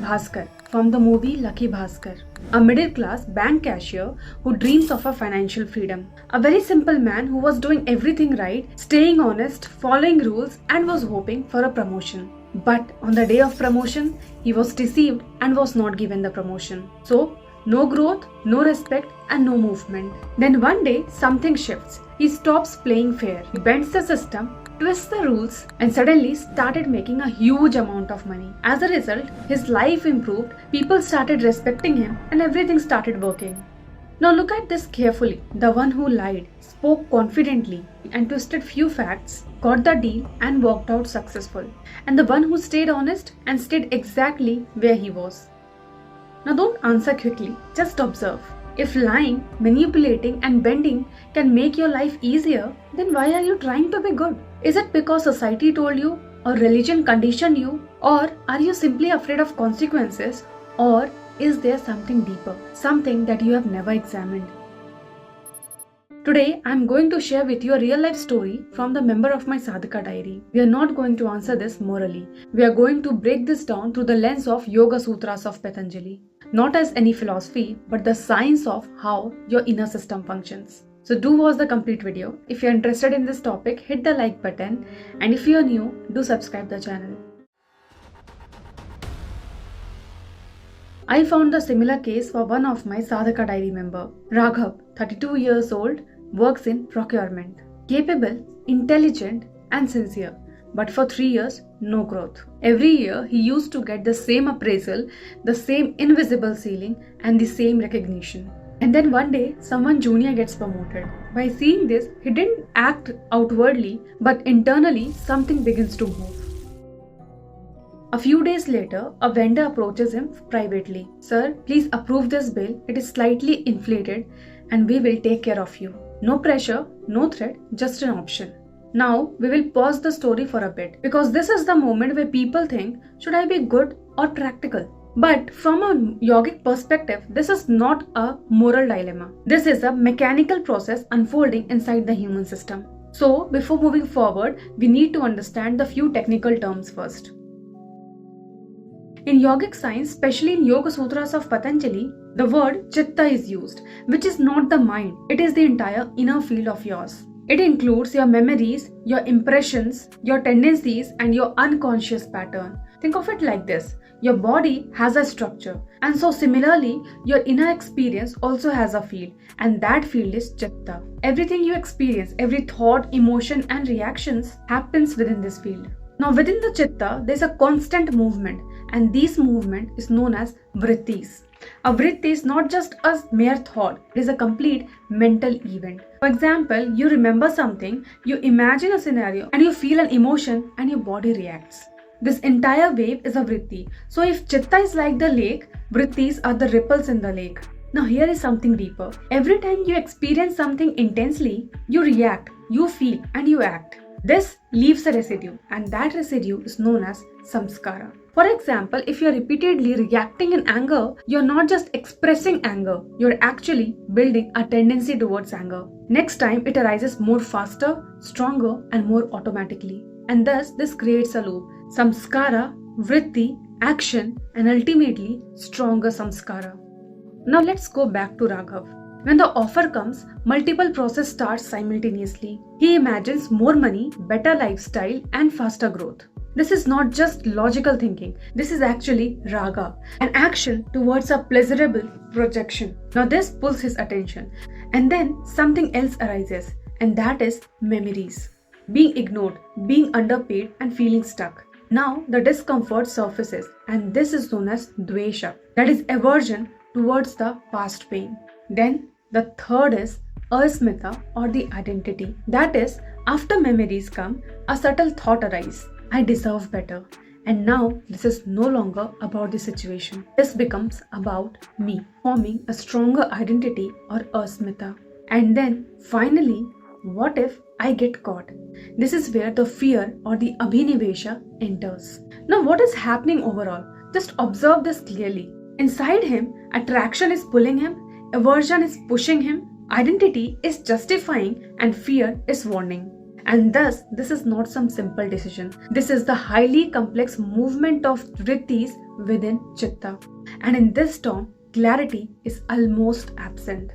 Bhaskar from the movie Lucky Bhaskar, a middle-class bank cashier who dreams of a financial freedom. A very simple man who was doing everything right, staying honest, following rules and was hoping for a promotion. But on the day of promotion, he was deceived and was not given the promotion. So, no growth, no respect and no movement. Then one day, something shifts. He stops playing fair. He bends the system, twists the rules and suddenly started making a huge amount of money. As a result, his life improved, people started respecting him and everything started working. Now look at this carefully. The one who lied, spoke confidently and twisted few facts, got the deal and walked out successful. And the one who stayed honest and stayed exactly where he was. Now don't answer quickly, just observe. If lying, manipulating and bending can make your life easier, then why are you trying to be good? Is it because society told you or religion conditioned you, or are you simply afraid of consequences, or is there something deeper, something that you have never examined? Today, I am going to share with you a real life story from the member of my Sadhaka diary. We are not going to answer this morally. We are going to break this down through the lens of Yoga Sutras of Patanjali. Not as any philosophy, but the science of how your inner system functions. So do watch the complete video. If you are interested in this topic, hit the like button. And if you are new, do subscribe the channel. I found a similar case for one of my Sadhaka diary member. Raghav, 32 years old, works in procurement. Capable, intelligent and sincere. But for 3 years, no growth. Every year, he used to get the same appraisal, the same invisible ceiling and the same recognition. And then one day, someone junior gets promoted. By seeing this, he didn't act outwardly, but internally, something begins to move. A few days later, a vendor approaches him privately. Sir, please approve this bill. It is slightly inflated and we will take care of you. No pressure, no threat, just an option. Now, we will pause the story for a bit because this is the moment where people think, should I be good or practical? But from a yogic perspective, this is not a moral dilemma. This is a mechanical process unfolding inside the human system. So, before moving forward, we need to understand the few technical terms first. In yogic science, especially in Yoga Sutras of Patanjali, the word Chitta is used, which is not the mind, it is the entire inner field of yours. It includes your memories, your impressions, your tendencies and your unconscious pattern. Think of it like this. Your body has a structure and so similarly your inner experience also has a field and that field is Chitta. Everything you experience, every thought, emotion and reactions happens within this field. Now within the Chitta there is a constant movement and this movement is known as Vrittis. A vritti is not just a mere thought, it is a complete mental event. For example, you remember something, you imagine a scenario and you feel an emotion and your body reacts. This entire wave is a vritti. So if Chitta is like the lake, vrittis are the ripples in the lake. Now here is something deeper. Every time you experience something intensely, you react, you feel and you act. This leaves a residue and that residue is known as Samskara. For example, if you are repeatedly reacting in anger, you are not just expressing anger, you are actually building a tendency towards anger. Next time it arises more faster, stronger and more automatically. And thus this creates a loop. Samskara, vritti, action and ultimately stronger samskara. Now let's go back to Raghav. When the offer comes, multiple processes start simultaneously. He imagines more money, better lifestyle and faster growth. This is not just logical thinking. This is actually raga, an action towards a pleasurable projection. Now this pulls his attention. And then something else arises and that is memories. Being ignored, being underpaid and feeling stuck. Now the discomfort surfaces and this is known as dvesha, that is aversion towards the past pain. Then the third is asmita or the identity. That is, after memories come, a subtle thought arises. I deserve better. And now this is no longer about the situation. This becomes about me, forming a stronger identity or asmita. And then finally, what if I get caught? This is where the fear or the abhinivesha enters. Now what is happening overall? Just observe this clearly. Inside him, attraction is pulling him, aversion is pushing him, identity is justifying and fear is warning. And thus, this is not some simple decision. This is the highly complex movement of vrittis within Chitta. And in this storm, clarity is almost absent.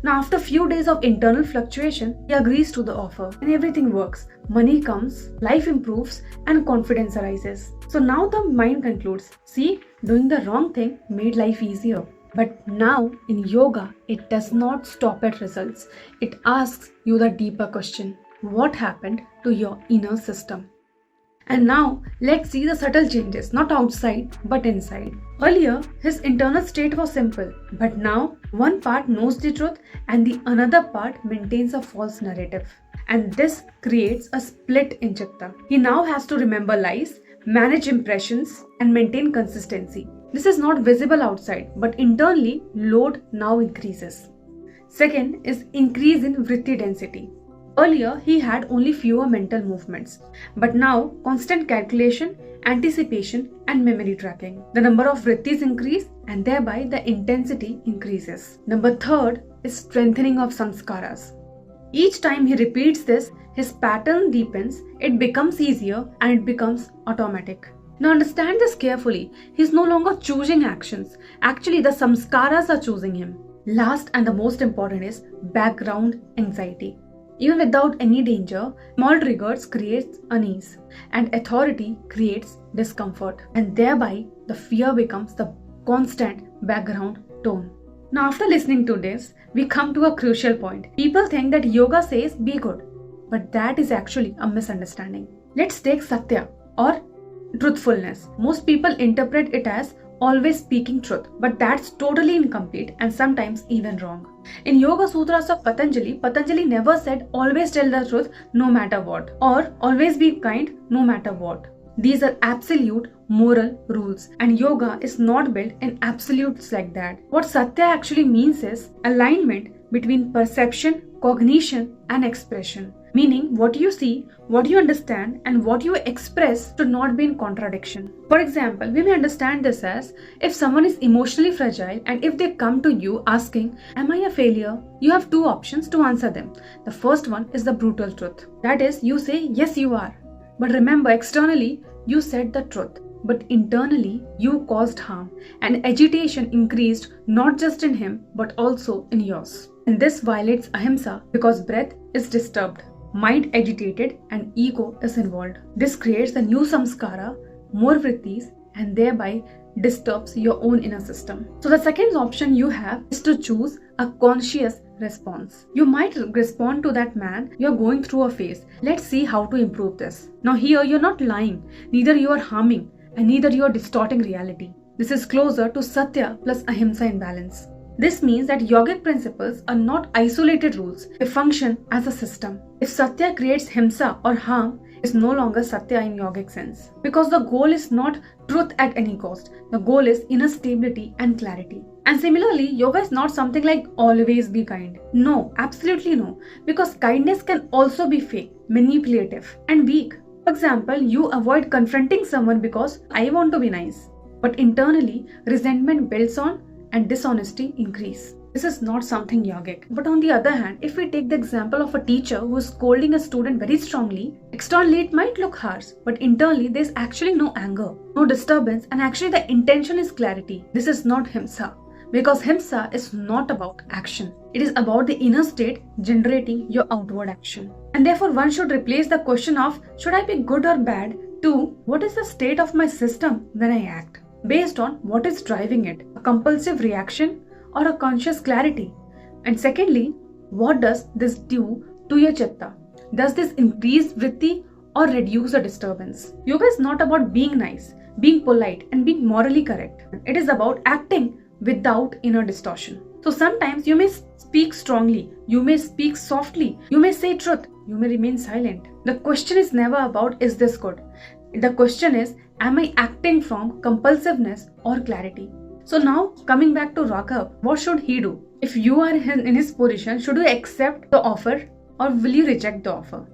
Now, after few days of internal fluctuation, he agrees to the offer and everything works. Money comes, life improves, and confidence arises. So now the mind concludes, see, doing the wrong thing made life easier. But now in yoga, it does not stop at results. It asks you the deeper question. What happened to your inner system? And now, let's see the subtle changes, not outside, but inside. Earlier, his internal state was simple, but now, one part knows the truth and the another part maintains a false narrative. And this creates a split in Chitta. He now has to remember lies, manage impressions, and maintain consistency. This is not visible outside, but internally, load now increases. Second is increase in vritti density. Earlier, he had only fewer mental movements, but now constant calculation, anticipation, and memory tracking. The number of vrittis increase and thereby the intensity increases. Number third is strengthening of samskaras. Each time he repeats this, his pattern deepens, it becomes easier and it becomes automatic. Now understand this carefully. He is no longer choosing actions. Actually, the samskaras are choosing him. Last and the most important is background anxiety. Even without any danger, small triggers creates unease and authority creates discomfort, and thereby the fear becomes the constant background tone. Now after listening to this, we come to a crucial point. People think that yoga says be good, but that is actually a misunderstanding. Let's take satya or truthfulness. Most people interpret it as always speaking truth, but that's totally incomplete and sometimes even wrong. In Yoga Sutras of Patanjali, Patanjali never said always tell the truth no matter what, or always be kind no matter what. These are absolute moral rules, and yoga is not built in absolutes like that. What Satya actually means is alignment between perception, cognition, and expression. Meaning, what you see, what you understand, and what you express should not be in contradiction. For example, we may understand this as if someone is emotionally fragile and if they come to you asking, am I a failure? You have two options to answer them. The first one is the brutal truth. That is, you say, yes, you are. But remember, externally, you said the truth. But internally, you caused harm, and agitation increased not just in him, but also in yours. And this violates ahimsa because breath is disturbed, mind agitated, and ego is involved. This creates a new samskara, more vrittis, and thereby disturbs your own inner system. So the second option you have is to choose a conscious response. You might respond to that man, you're going through a phase. Let's see how to improve this. Now here you're not lying, neither you are harming, and neither you are distorting reality. This is closer to satya plus ahimsa in balance. This means that yogic principles are not isolated rules, they function as a system. If satya creates himsa or harm, it's no longer satya in yogic sense. Because the goal is not truth at any cost, the goal is inner stability and clarity. And similarly, yoga is not something like always be kind. No, absolutely no. Because kindness can also be fake, manipulative, and weak. For example, you avoid confronting someone because I want to be nice. But internally, resentment builds on and dishonesty increase. This is not something yogic. But on the other hand, if we take the example of a teacher who is scolding a student very strongly, externally it might look harsh, but internally there is actually no anger, no disturbance, and actually the intention is clarity. This is not himsa. Because himsa is not about action. It is about the inner state generating your outward action. And therefore one should replace the question of should I be good or bad to what is the state of my system when I act, based on what is driving it, a compulsive reaction or a conscious clarity. And secondly, what does this do to your chitta? Does this increase vritti or reduce the disturbance? Yoga is not about being nice, being polite, and being morally correct. It is about acting without inner distortion. So sometimes you may speak strongly, you may speak softly, you may say truth, you may remain silent. The question is never about is this good? The question is, am I acting from compulsiveness or clarity? So now coming back to Raghav, what should he do? If you are in his position, should you accept the offer or will you reject the offer?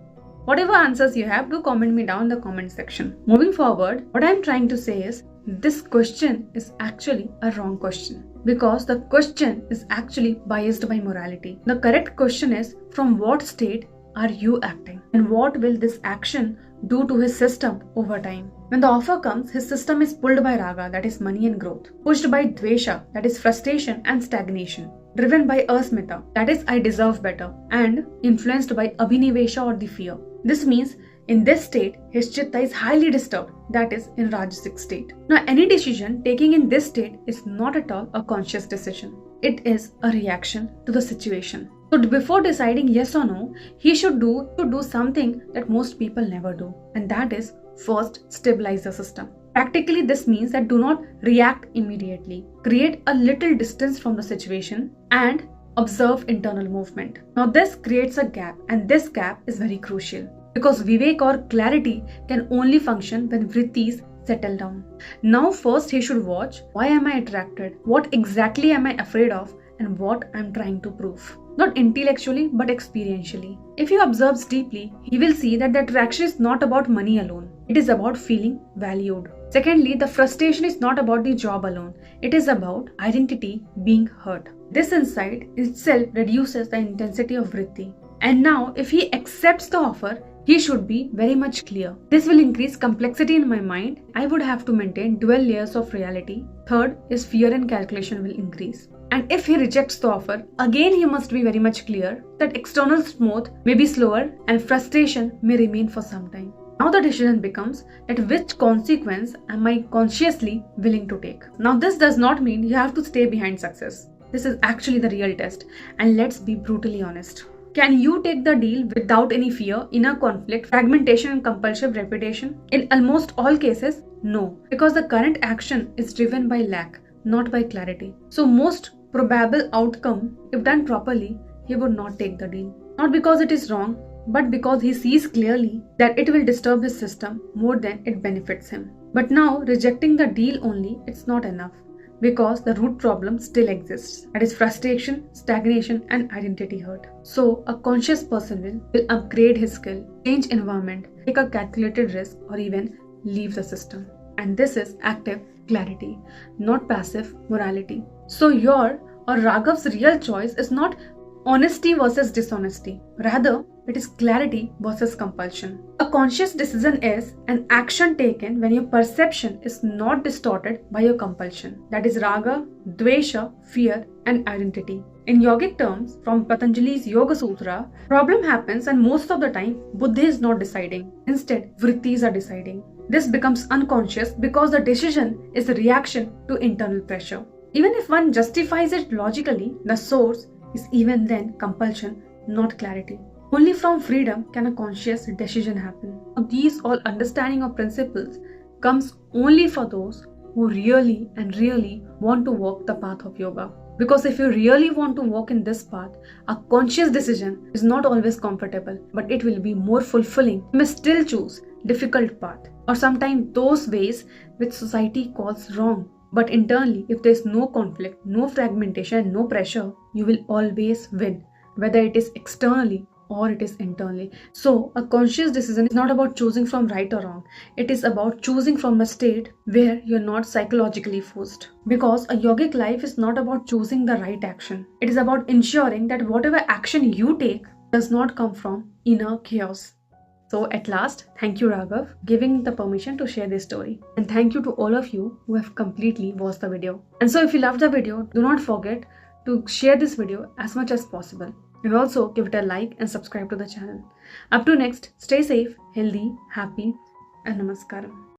Whatever answers you have, do comment me down in the comment section. Moving forward, what I am trying to say is, this question is actually a wrong question because the question is actually biased by morality. The correct question is, from what state are you acting and what will this action do to his system over time? When the offer comes, his system is pulled by raga, that is money and growth, pushed by dvesha, that is frustration and stagnation, driven by asmita, that is I deserve better, and influenced by abhinivesha or the fear. This means in this state, his chitta is highly disturbed, that is in rajasic state. Now, any decision taking in this state is not at all a conscious decision. It is a reaction to the situation. So before deciding yes or no, he should do something that most people never do, and that is first stabilize the system. Practically, this means that do not react immediately. Create a little distance from the situation and observe internal movement. Now this creates a gap, and this gap is very crucial because vivek or clarity can only function when vrittis settle down. Now first he should watch, why am I attracted? What exactly am I afraid of? And what I'm trying to prove. Not intellectually but experientially. If he observes deeply, he will see that the attraction is not about money alone. It is about feeling valued. Secondly, the frustration is not about the job alone. It is about identity being hurt. This insight itself reduces the intensity of vritti. And now, if he accepts the offer, he should be very much clear. This will increase complexity in my mind. I would have to maintain dual layers of reality. Third is fear and calculation will increase. And if he rejects the offer, again he must be very much clear that external smooth may be slower and frustration may remain for some time. Now the decision becomes that which consequence am I consciously willing to take. Now this does not mean you have to stay behind success. This is actually the real test, and let's be brutally honest. Can you take the deal without any fear, inner conflict, fragmentation and compulsive repetition? In almost all cases, no, because the current action is driven by lack, not by clarity. So most probable outcome, if done properly, he would not take the deal. Not because it is wrong, but because he sees clearly that it will disturb his system more than it benefits him. But now, rejecting the deal only, it's not enough. Because the root problem still exists. That is frustration, stagnation and identity hurt. So a conscious person will upgrade his skill, change environment, take a calculated risk or even leave the system. And this is active clarity, not passive morality. So your or Raghav's real choice is not honesty versus dishonesty. Rather, it is clarity versus compulsion. A conscious decision is an action taken when your perception is not distorted by your compulsion. That is raga, dvesha, fear and identity. In yogic terms, from Patanjali's Yoga Sutra, problem happens and most of the time, Buddha is not deciding. Instead, vrittis are deciding. This becomes unconscious because the decision is a reaction to internal pressure. Even if one justifies it logically, the source is even then compulsion, not clarity. Only from freedom can a conscious decision happen. These all understanding of principles comes only for those who really want to walk the path of yoga. Because if you really want to walk in this path, a conscious decision is not always comfortable, but it will be more fulfilling. You may still choose difficult path or sometimes those ways which society calls wrong. But internally, if there is no conflict, no fragmentation, no pressure, you will always win, whether it is externally or it is internally. So a conscious decision is not about choosing from right or wrong. It is about choosing from a state where you're not psychologically forced. Because a yogic life is not about choosing the right action. It is about ensuring that whatever action you take does not come from inner chaos. So at last, thank you Raghav giving the permission to share this story. And thank you to all of you who have completely watched the video. And so if you loved the video, do not forget to share this video as much as possible. And also give it a like and subscribe to the channel. Up to next, stay safe, healthy, happy and namaskaram.